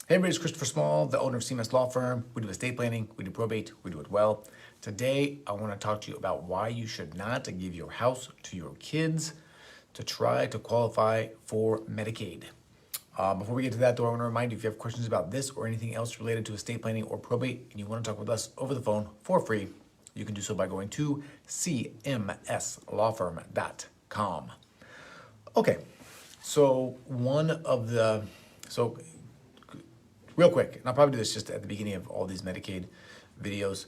Hey everybody, it's Christopher Small, the owner of CMS Law Firm. We do estate planning, we do probate, we do it well. Today, I want to talk to you about why you should not give your house to your kids to try to qualify for Medicaid. Before we get to that, though, I want to remind you, if you have questions about this or anything else related to estate planning or probate, and you want to talk with us over the phone for free, you can do so by going to cmslawfirm.com. Okay, so real quick, and I'll probably do this just at the beginning of all these Medicaid videos.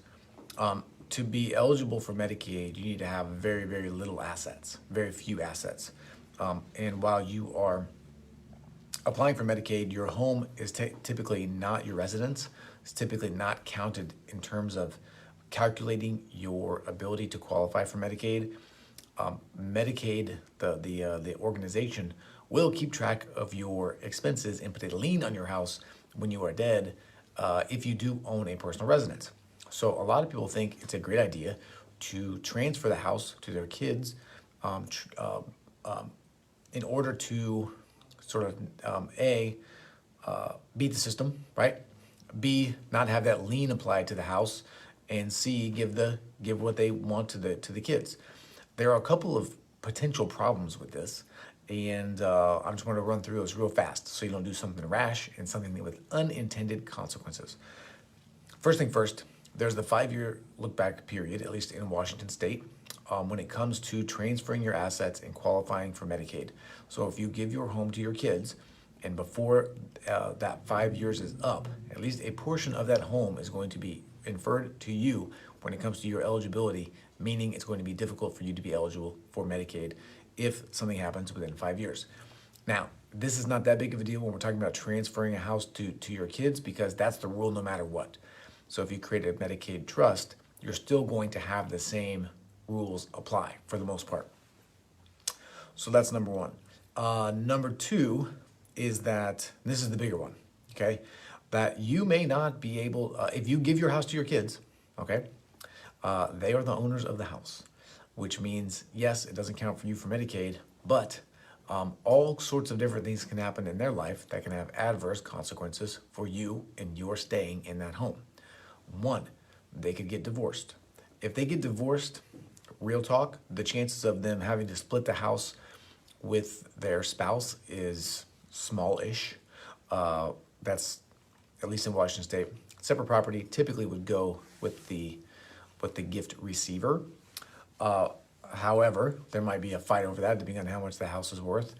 To be eligible for Medicaid, you need to have very, very little assets, very few assets. And while you are applying for Medicaid, your home is typically not your residence. It's typically not counted in terms of calculating your ability to qualify for Medicaid. Medicaid, the organization, will keep track of your expenses and put a lien on your house when you are dead if you do own a personal residence. So a lot of people think it's a great idea to transfer the house to their kids in order to sort of beat the system, right? B, not have that lien applied to the house, and C, give what they want to the kids. There are a couple of potential problems with this, and I just want to run through those real fast so you don't do something rash and something with unintended consequences. First thing first, there's the 5-year look-back period, at least in Washington State, when it comes to transferring your assets and qualifying for Medicaid. So if you give your home to your kids, and before that 5 years is up, at least a portion of that home is going to be inferred to you when it comes to your eligibility, meaning it's going to be difficult for you to be eligible for Medicaid if something happens within 5 years. Now, this is not that big of a deal when we're talking about transferring a house to your kids, because that's the rule no matter what. So if you create a Medicaid trust, you're still going to have the same rules apply for the most part. So that's number one. Number two is that, this is the bigger one, okay? That you may not be able, if you give your house to your kids, okay, they are the owners of the house, which means, yes, it doesn't count for you for Medicaid, but all sorts of different things can happen in their life that can have adverse consequences for you and your staying in that home. One, they could get divorced. If they get divorced, real talk, the chances of them having to split the house with their spouse is small-ish. That's, at least in Washington State, separate property typically would go with the gift receiver. However, there might be a fight over that depending on how much the house is worth.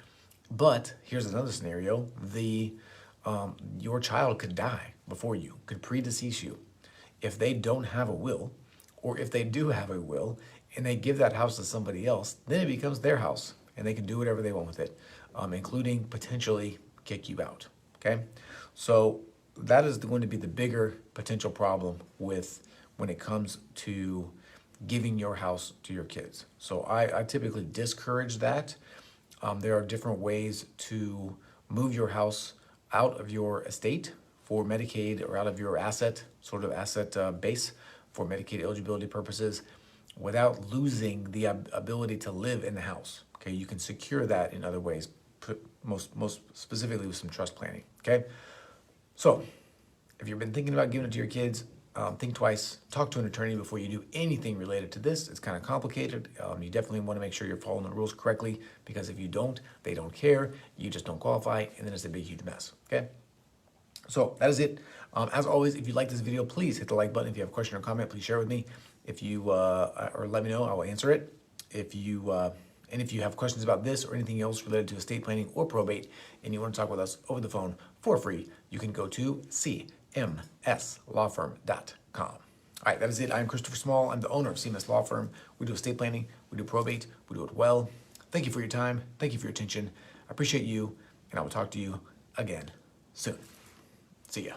But here's another scenario: your child could die before you, could predecease you. If they don't have a will, or if they do have a will and they give that house to somebody else, then it becomes their house and they can do whatever they want with it, including potentially kick you out. Okay, so that is going to be the bigger potential problem when it comes to giving your house to your kids. So I typically discourage that. There are different ways to move your house out of your estate for Medicaid, or out of your asset base for Medicaid eligibility purposes, without losing the ability to live in the house. Okay, you can secure that in other ways, most specifically with some trust planning. Okay, so if you've been thinking about giving it to your kids, think twice. Talk to an attorney before you do anything related to this. It's kind of complicated. You definitely want to make sure you're following the rules correctly, because if you don't, they don't care. You just don't qualify, and then it's a big, huge mess. Okay? So that is it. As always, if you like this video, please hit the like button. If you have a question or comment, please share with me. If you or let me know, I will answer it. If you have questions about this or anything else related to estate planning or probate, and you want to talk with us over the phone for free, you can go to cmslawfirm.com. All right, that is it. I'm Christopher Small. I'm the owner of CMS Law Firm. We do estate planning, we do probate, we do it well. Thank you for your time. Thank you for your attention. I appreciate you, and I will talk to you again soon. See ya.